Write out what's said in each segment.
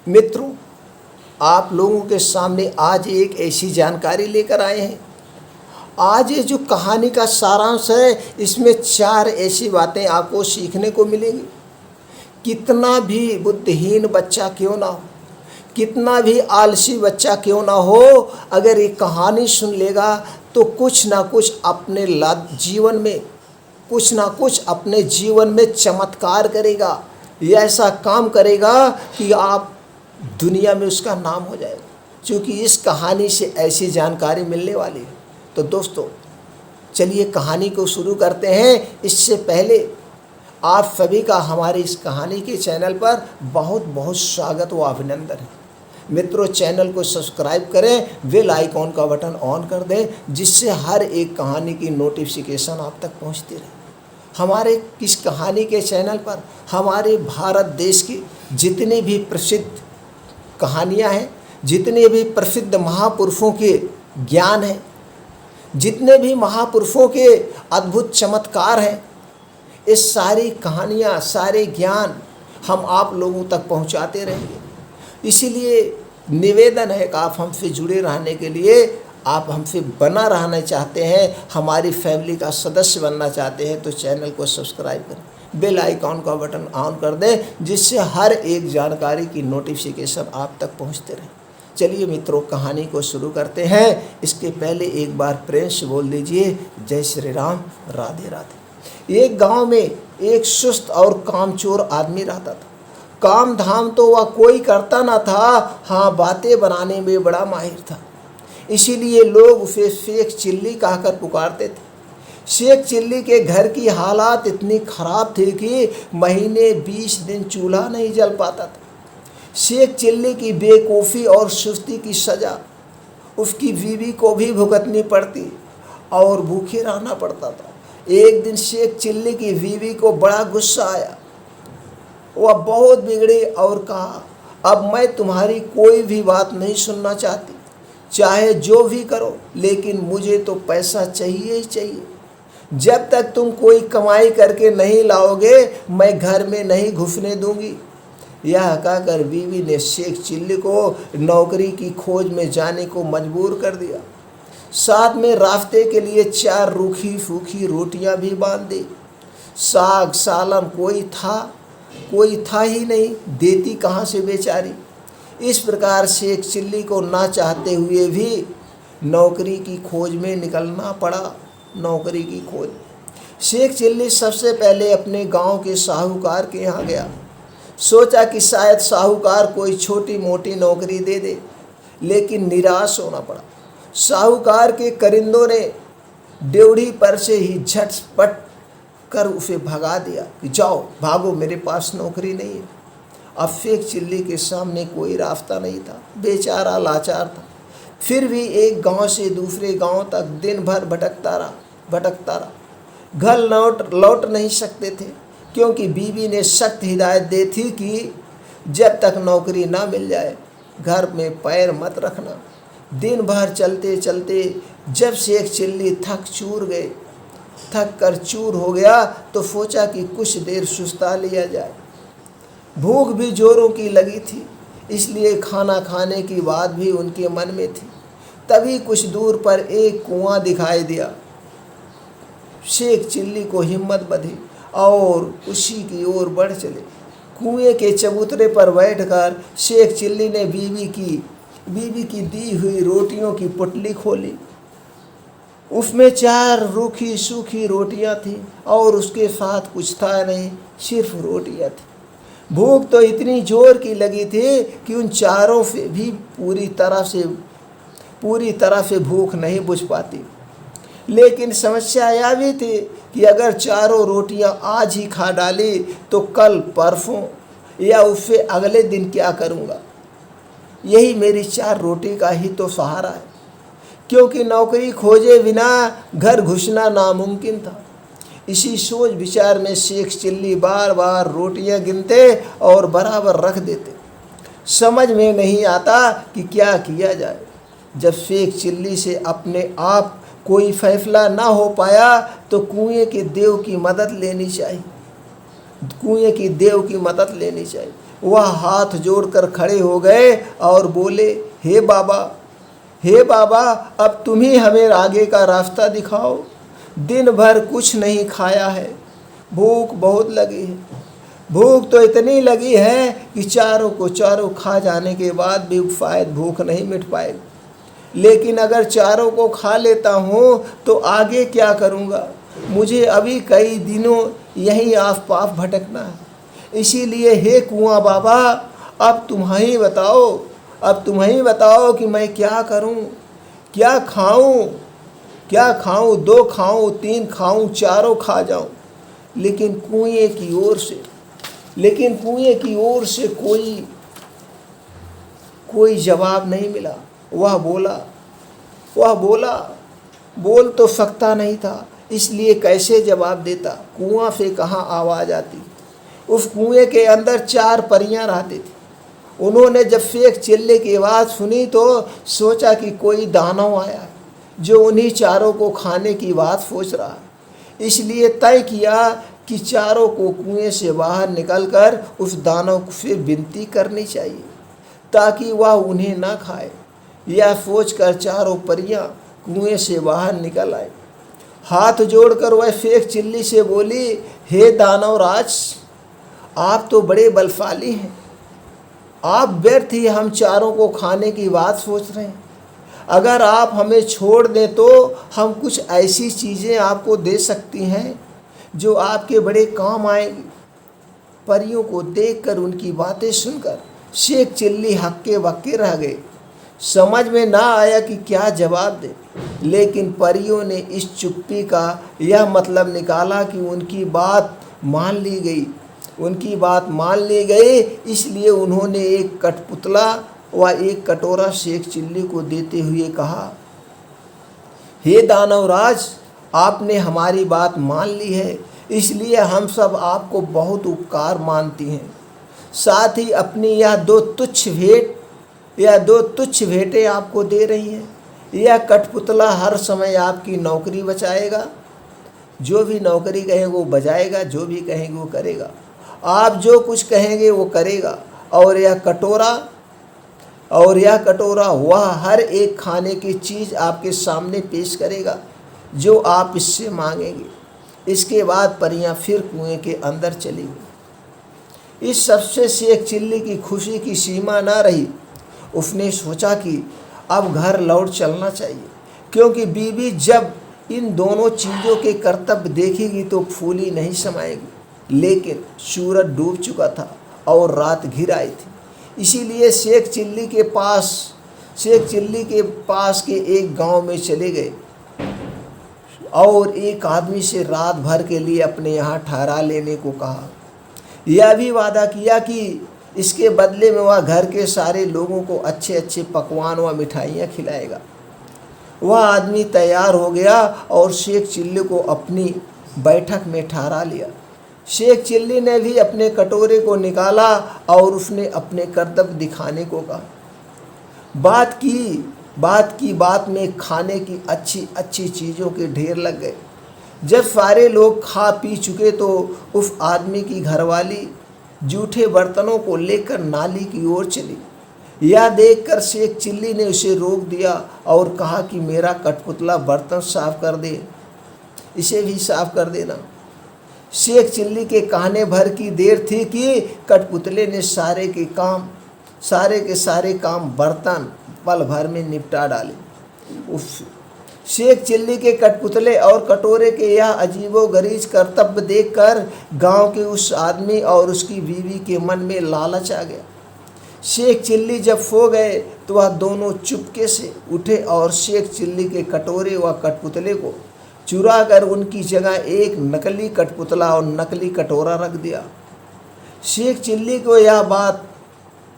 मित्रों, आप लोगों के सामने आज एक ऐसी जानकारी लेकर आए हैं। आज ये जो कहानी का सारांश है, इसमें 4 ऐसी बातें आपको सीखने को मिलेंगी। कितना भी बुद्धिहीन बच्चा क्यों ना हो, कितना भी आलसी बच्चा क्यों ना हो, अगर ये कहानी सुन लेगा तो कुछ ना कुछ अपने जीवन में कुछ ना कुछ अपने जीवन में चमत्कार करेगा। ये ऐसा काम करेगा कि आप दुनिया में उसका नाम हो जाएगा, क्योंकि इस कहानी से ऐसी जानकारी मिलने वाली है। तो दोस्तों, चलिए कहानी को शुरू करते हैं। इससे पहले आप सभी का हमारे इस कहानी के चैनल पर बहुत बहुत स्वागत व अभिनंदन है। मित्रों, चैनल को सब्सक्राइब करें, बेल आइकॉन का बटन ऑन कर दें, जिससे हर एक कहानी की नोटिफिकेशन आप तक पहुंचती रहे। हमारे इस कहानी के चैनल पर हमारे भारत देश की जितनी भी प्रसिद्ध कहानियां हैं, जितने भी प्रसिद्ध महापुरुषों के ज्ञान हैं, जितने भी महापुरुषों के अद्भुत चमत्कार हैं, ये सारी कहानियां, सारे ज्ञान हम आप लोगों तक पहुंचाते रहेंगे। इसीलिए निवेदन है कि आप हमसे जुड़े रहने के लिए, आप हमसे बना रहना चाहते हैं, हमारी फैमिली का सदस्य बनना चाहते हैं, तो चैनल को सब्सक्राइब करें, बेल आइकॉन का बटन ऑन कर दें, जिससे हर एक जानकारी की नोटिफिकेशन आप तक पहुंचते रहे। चलिए मित्रों, कहानी को शुरू करते हैं। इसके पहले एक बार प्रेम से बोल दीजिए, जय श्री राम, राधे राधे। एक गांव में एक सुस्त और कामचोर आदमी रहता था। काम धाम तो वह कोई करता ना था, हाँ बातें बनाने में बड़ा माहिर था। इसीलिए लोग उसे शेख चिल्ली कहकर पुकारते थे। शेख चिल्ली के घर की हालात इतनी खराब थी कि महीने 20 दिन चूल्हा नहीं जल पाता था। शेख चिल्ली की बेवकूफ़ी और सुस्ती की सज़ा उसकी बीवी को भी भुगतनी पड़ती और भूखे रहना पड़ता था। एक दिन शेख चिल्ली की बीवी को बड़ा गुस्सा आया। वह बहुत बिगड़ी और कहा, अब मैं तुम्हारी कोई भी बात नहीं सुनना चाहती, चाहे जो भी करो, लेकिन मुझे तो पैसा चाहिए ही चाहिए। जब तक तुम कोई कमाई करके नहीं लाओगे, मैं घर में नहीं घुसने दूंगी। यह कहकर बीवी ने शेख चिल्ली को नौकरी की खोज में जाने को मजबूर कर दिया। साथ में रास्ते के लिए 4 रूखी सूखी रोटियां भी बांध दी। साग सालन कोई था ही नहीं, देती कहाँ से बेचारी। इस प्रकार शेख चिल्ली को ना चाहते हुए भी नौकरी की खोज में निकलना पड़ा। नौकरी की खोज। शेख चिल्ली सबसे पहले अपने गांव के साहूकार के यहाँ गया। सोचा कि शायद साहूकार कोई छोटी मोटी नौकरी दे दे, लेकिन निराश होना पड़ा। साहूकार के करिंदों ने ड्योढ़ी पर से ही झटपट कर उसे भगा दिया कि जाओ भागो, मेरे पास नौकरी नहीं है। अब शेख चिल्ली के सामने कोई रास्ता नहीं था, बेचारा लाचार था। फिर भी एक गांव से दूसरे गांव तक दिन भर भटकता रहा। घर लौट नहीं सकते थे, क्योंकि बीवी ने सख्त हिदायत दी थी कि जब तक नौकरी ना मिल जाए घर में पैर मत रखना। दिन भर चलते चलते जब शेख चिल्ली थक कर चूर हो गया, तो सोचा कि कुछ देर सुस्ता लिया जाए। भूख भी जोरों की लगी थी, इसलिए खाना खाने की बात भी उनके मन में थी। तभी कुछ दूर पर एक कुआं दिखाई दिया। शेख चिल्ली को हिम्मत बंधी और उसी की ओर बढ़ चले। कुएं के चबूतरे पर बैठकर शेख चिल्ली ने बीवी की दी हुई रोटियों की पुटली खोली। उसमें 4 रूखी सूखी रोटियां थीं और उसके साथ कुछ था नहीं, सिर्फ रोटियां थीं। भूख तो इतनी जोर की लगी थी कि उन चारों से भी पूरी तरह से भूख नहीं बुझ पाती। लेकिन समस्या यह भी थी कि अगर चारों रोटियां आज ही खा डाली तो कल, परसों या उससे अगले दिन क्या करूंगा। यही मेरी 4 रोटी का ही तो सहारा है, क्योंकि नौकरी खोजे बिना घर घुसना नामुमकिन था। इसी सोच विचार में शेख चिल्ली बार बार रोटियां गिनते और बराबर रख देते। समझ में नहीं आता कि क्या किया जाए। जब शेख चिल्ली से अपने आप कोई फैसला ना हो पाया, तो कुएं के देव की मदद लेनी चाहिए। वह हाथ जोड़कर खड़े हो गए और बोले, हे बाबा, अब तुम ही हमें आगे का रास्ता दिखाओ। दिन भर कुछ नहीं खाया है, भूख बहुत लगी है। भूख तो इतनी लगी है कि चारों को चारों खा जाने के बाद भी शायद भूख नहीं मिट पाएगी। लेकिन अगर चारों को खा लेता हूँ तो आगे क्या करूँगा? मुझे अभी कई दिनों यहीं आस पास भटकना है। इसीलिए हे कुआं बाबा, अब तुम ही बताओ कि मैं क्या करूं, क्या खाऊं, 2 खाऊं, 3 खाऊं, चारों खा जाऊं। लेकिन कुएं की ओर से कोई जवाब नहीं मिला। वह बोला, बोल तो सकता नहीं था, इसलिए कैसे जवाब देता? कुआं से कहाँ आवाज़ आती? उस कुएं के अंदर 4 परियां रहती थी। उन्होंने जब फेंक चिल्ले की आवाज़ सुनी तो सोचा कि कोई दानव आया है जो उन्हीं चारों को खाने की बात सोच रहा है। इसलिए तय किया कि चारों को कुएं से बाहर निकलकर उस दानव से विनती करनी चाहिए ताकि वह उन्हें ना खाए। यह सोचकर चारों परियां कुएं से बाहर निकल आए। हाथ जोड़कर वह फेंक चिल्ली से बोली, हे दानवराज, आप तो बड़े बलशाली हैं। आप व्यर्थ ही हम चारों को खाने की बात सोच रहे हैं। अगर आप हमें छोड़ दें तो हम कुछ ऐसी चीज़ें आपको दे सकती हैं जो आपके बड़े काम आएंगी। परियों को देखकर, उनकी बातें सुनकर शेख चिल्ली हक्के बक्के रह गए। समझ में ना आया कि क्या जवाब दे। लेकिन परियों ने इस चुप्पी का यह मतलब निकाला कि उनकी बात मान ली गई। इसलिए उन्होंने एक कठपुतला व एक कटोरा शेख चिल्ली को देते हुए कहा, हे दानवराज, आपने हमारी बात मान ली है, इसलिए हम सब आपको बहुत उपकार मानती हैं। साथ ही अपनी यह दो तुच्छ भेंटें आपको दे रही हैं। यह कठपुतला हर समय आपकी नौकरी बचाएगा। जो भी नौकरी कहेंगे वो बजाएगा, जो भी कहेंगे वो करेगा। आप जो कुछ कहेंगे वो करेगा। और यह कटोरा वह हर एक खाने की चीज़ आपके सामने पेश करेगा जो आप इससे मांगेंगे। इसके बाद परियां फिर कुएं के अंदर चली गई। इस सबसे शेख चिल्ली की खुशी की सीमा ना रही। उसने सोचा कि अब घर लौट चलना चाहिए, क्योंकि बीवी जब इन दोनों चीज़ों के कर्तव्य देखेगी तो फूली नहीं समाएगी। लेकिन सूरज डूब चुका था और रात घिर आई थी। इसीलिए शेख चिल्ली के पास के एक गांव में चले गए और एक आदमी से रात भर के लिए अपने यहाँ ठहरा लेने को कहा। यह भी वादा किया कि इसके बदले में वह घर के सारे लोगों को अच्छे अच्छे पकवान व मिठाइयाँ खिलाएगा। वह आदमी तैयार हो गया और शेख चिल्ली को अपनी बैठक में ठहरा लिया। शेख चिल्ली ने भी अपने कटोरे को निकाला और उसने अपने कर्तव्य दिखाने को कहा। बात में खाने की अच्छी चीज़ों के ढेर लग गए। जब सारे लोग खा पी चुके तो उस आदमी की घरवाली जूठे बर्तनों को लेकर नाली की ओर चली। यह देखकर शेख चिल्ली ने उसे रोक दिया और कहा कि मेरा कठपुतला बर्तन साफ कर दे, इसे भी साफ कर देना। शेख चिल्ली के कहने भर की देर थी कि कठपुतले ने सारे के सारे काम बर्तन पल भर में निपटा डाले। शेख चिल्ली के कठपुतले और कटोरे के यह अजीबोगरीब कर्तव्य देखकर गांव के उस आदमी और उसकी बीवी के मन में लालच आ गया। शेख चिल्ली जब सो गए तो वह दोनों चुपके से उठे और शेख चिल्ली के कटोरे व कठपुतले को चुरा कर उनकी जगह एक नकली कठपुतला और नकली कटोरा रख दिया। शेख चिल्ली को यह बात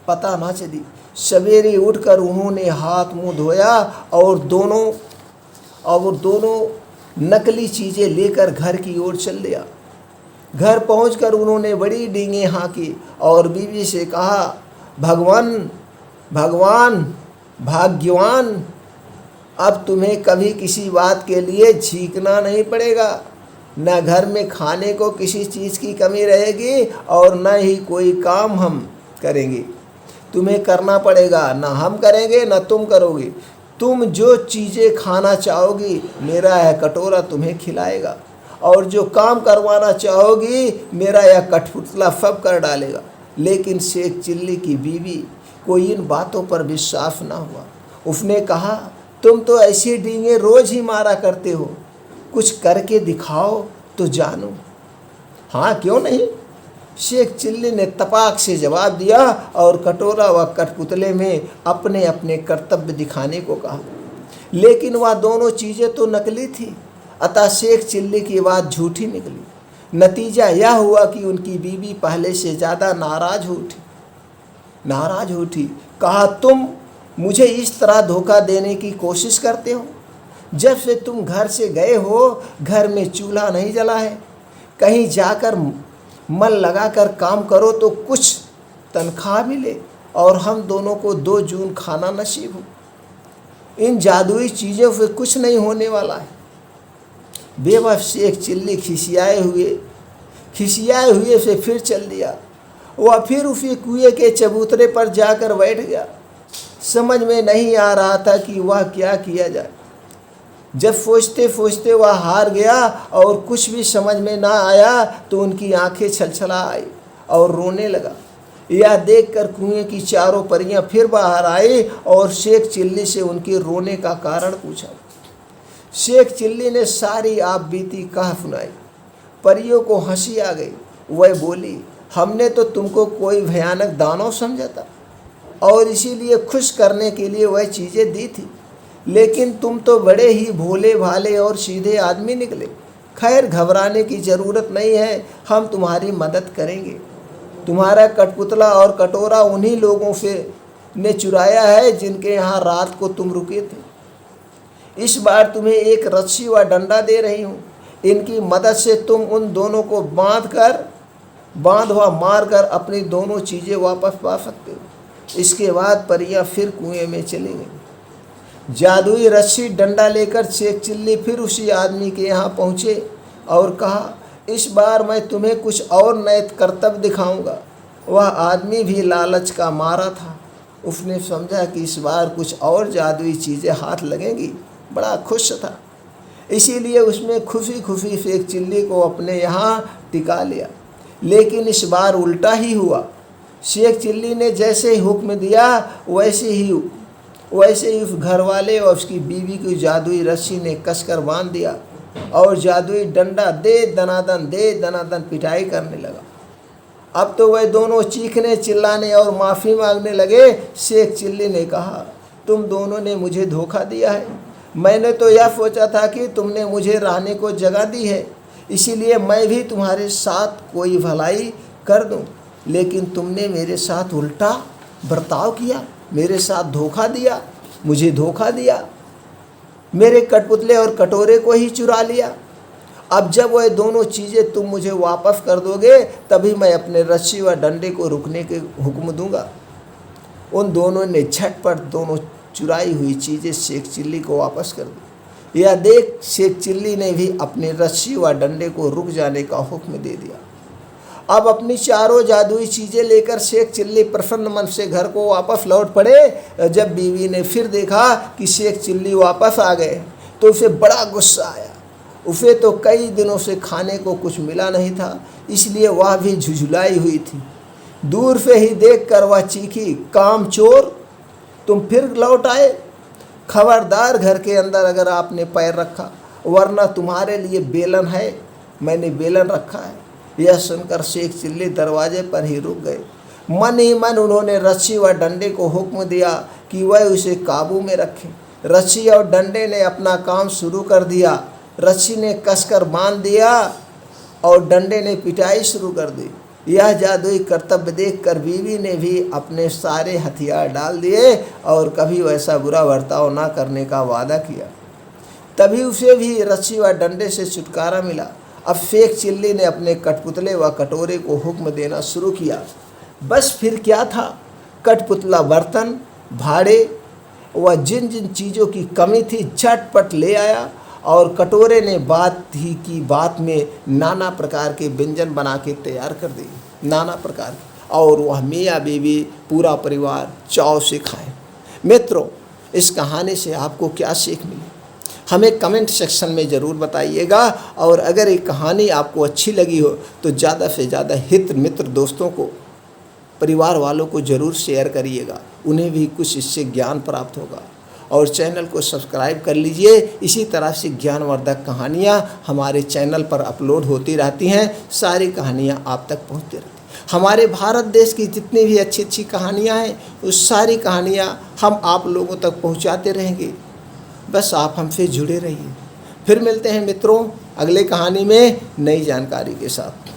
पता ना चली। सवेरे उठकर उन्होंने हाथ मुंह धोया और दोनों नकली चीज़ें लेकर घर की ओर चल दिया। घर पहुंचकर उन्होंने बड़ी डींगे हाँकी और बीवी से कहा, भगवान भाग्यवान, अब तुम्हें कभी किसी बात के लिए झीकना नहीं पड़ेगा। न घर में खाने को किसी चीज़ की कमी रहेगी और न ही कोई काम हम करेंगे, तुम्हें करना पड़ेगा, ना हम करेंगे ना तुम करोगे। तुम जो चीज़ें खाना चाहोगी मेरा यह कटोरा तुम्हें खिलाएगा, और जो काम करवाना चाहोगी मेरा यह कठपुतला सब कर डालेगा। लेकिन शेख चिल्ली की बीवी को इन बातों पर विश्वास न हुआ। उसने कहा, तुम तो ऐसी डींगे रोज ही मारा करते हो, कुछ करके दिखाओ तो जानूं। हाँ क्यों नहीं, शेख चिल्ली ने तपाक से जवाब दिया और कटोरा व कठपुतले में अपने अपने कर्तव्य दिखाने को कहा। लेकिन वह दोनों चीज़ें तो नकली थी, अतः शेख चिल्ली की बात झूठी निकली। नतीजा यह हुआ कि उनकी बीवी पहले से ज़्यादा नाराज हो उठी। कहा, तुम मुझे इस तरह धोखा देने की कोशिश करते हो। जब से तुम घर से गए हो घर में चूल्हा नहीं जला है। कहीं जाकर मन लगाकर काम करो तो कुछ तनख्वाह मिले और हम दोनों को 2 जून खाना नसीब हो। इन जादुई चीज़ों से कुछ नहीं होने वाला है। बेवफ शेख चिल्ली खिसियाए हुए से फिर चल दिया। वह फिर उसी कुएं के चबूतरे पर जाकर बैठ गया। समझ में नहीं आ रहा था कि वह क्या किया जाए। जब सोचते सोचते वह हार गया और कुछ भी समझ में ना आया तो उनकी आंखें छलछला आई और रोने लगा। यह देखकर कुएं की चारों परियां फिर बाहर आई और शेख चिल्ली से उनके रोने का कारण पूछा। शेख चिल्ली ने सारी आप बीती कहा सुनाई। परियों को हंसी आ गई। वह बोली, हमने तो तुमको कोई भयानक दानव समझा था और इसीलिए खुश करने के लिए वह चीज़ें दी थी, लेकिन तुम तो बड़े ही भोले भाले और सीधे आदमी निकले। खैर घबराने की ज़रूरत नहीं है, हम तुम्हारी मदद करेंगे। तुम्हारा कठपुतला और कटोरा उन्हीं लोगों से ने चुराया है जिनके यहाँ रात को तुम रुके थे। इस बार तुम्हें एक रस्सी व डंडा दे रही हूँ। इनकी मदद से तुम उन दोनों को बांध व मार कर अपनी दोनों चीज़ें वापस पा सकते हो। इसके बाद परियां फिर कुएं में चली गईं। जादुई रस्सी डंडा लेकर शेख चिल्ली फिर उसी आदमी के यहाँ पहुँचे और कहा, इस बार मैं तुम्हें कुछ और नए कर्तव्य दिखाऊंगा। वह आदमी भी लालच का मारा था। उसने समझा कि इस बार कुछ और जादुई चीज़ें हाथ लगेंगी। बड़ा खुश था, इसीलिए उसने खुशी खुशी शेख चिल्ली को अपने यहाँ टिका लिया। लेकिन इस बार उल्टा ही हुआ। शेख चिल्ली ने जैसे ही हुक्म दिया वैसे ही उस घर वाले और उसकी बीवी की जादुई रस्सी ने कसकर बांध दिया और जादुई डंडा दे दनादन पिटाई करने लगा। अब तो वह दोनों चीखने चिल्लाने और माफ़ी मांगने लगे। शेख चिल्ली ने कहा, तुम दोनों ने मुझे धोखा दिया है। मैंने तो यह सोचा था कि तुमने मुझे रहने को जगह दी है, इसीलिए मैं भी तुम्हारे साथ कोई भलाई कर दूं, लेकिन तुमने मेरे साथ उल्टा बर्ताव किया, मेरे साथ धोखा दिया, मुझे धोखा दिया, मेरे कठपुतले और कटोरे को ही चुरा लिया। अब जब वह दोनों चीज़ें तुम मुझे वापस कर दोगे तभी मैं अपने रस्सी व डंडे को रुकने के हुक्म दूंगा। उन दोनों ने झटपट दोनों चुराई हुई चीज़ें शेख चिल्ली को वापस कर दी। यह देख शेख चिल्ली ने भी अपने रस्सी व डंडे को रुक जाने का हुक्म दे दिया। अब अपनी चारों जादुई चीज़ें लेकर शेख चिल्ली प्रसन्न मन से घर को वापस लौट पड़े। जब बीवी ने फिर देखा कि शेख चिल्ली वापस आ गए तो उसे बड़ा गुस्सा आया। उसे तो कई दिनों से खाने को कुछ मिला नहीं था, इसलिए वह भी झुझुलाई हुई थी। दूर से ही देखकर वह चीखी, काम चोर, तुम फिर लौट आए। खबरदार घर के अंदर अगर आपने पैर रखा, वरना तुम्हारे लिए बेलन है, मैंने बेलन रखा है। यह सुनकर शेख चिल्ली दरवाजे पर ही रुक गए। मन ही मन उन्होंने रस्सी व डंडे को हुक्म दिया कि वह उसे काबू में रखें। रस्सी और डंडे ने अपना काम शुरू कर दिया। रस्सी ने कसकर बांध दिया और डंडे ने पिटाई शुरू कर दी। यह जादुई कर्तव्य देखकर बीवी ने भी अपने सारे हथियार डाल दिए और कभी वैसा बुरा बर्ताव न करने का वादा किया। तभी उसे भी रस्सी व डंडे से छुटकारा मिला। अब शेख चिल्ली ने अपने कठपुतले व कटोरे को हुक्म देना शुरू किया। बस फिर क्या था, कठपुतला बर्तन, भाड़े व जिन जिन चीज़ों की कमी थी झटपट ले आया और कटोरे ने बात में नाना प्रकार के व्यंजन बना के तैयार कर दिए, नाना प्रकार के। और वह मियाँ बीवी पूरा परिवार चाव से खाएं। मित्रों, इस कहानी से आपको क्या सीख मिली, हमें कमेंट सेक्शन में ज़रूर बताइएगा। और अगर ये कहानी आपको अच्छी लगी हो तो ज़्यादा से ज़्यादा हित मित्र दोस्तों को, परिवार वालों को ज़रूर शेयर करिएगा, उन्हें भी कुछ इससे ज्ञान प्राप्त होगा। और चैनल को सब्सक्राइब कर लीजिए। इसी तरह से ज्ञानवर्धक कहानियाँ हमारे चैनल पर अपलोड होती रहती हैं, सारी कहानियाँ आप तक पहुँचती रहती हैं। हमारे भारत देश की जितनी भी अच्छी अच्छी कहानियाँ हैं, उस सारी कहानियाँ हम आप लोगों तक पहुँचाते रहेंगे। बस आप हमसे जुड़े रहिए। फिर मिलते हैं मित्रों अगले कहानी में नई जानकारी के साथ।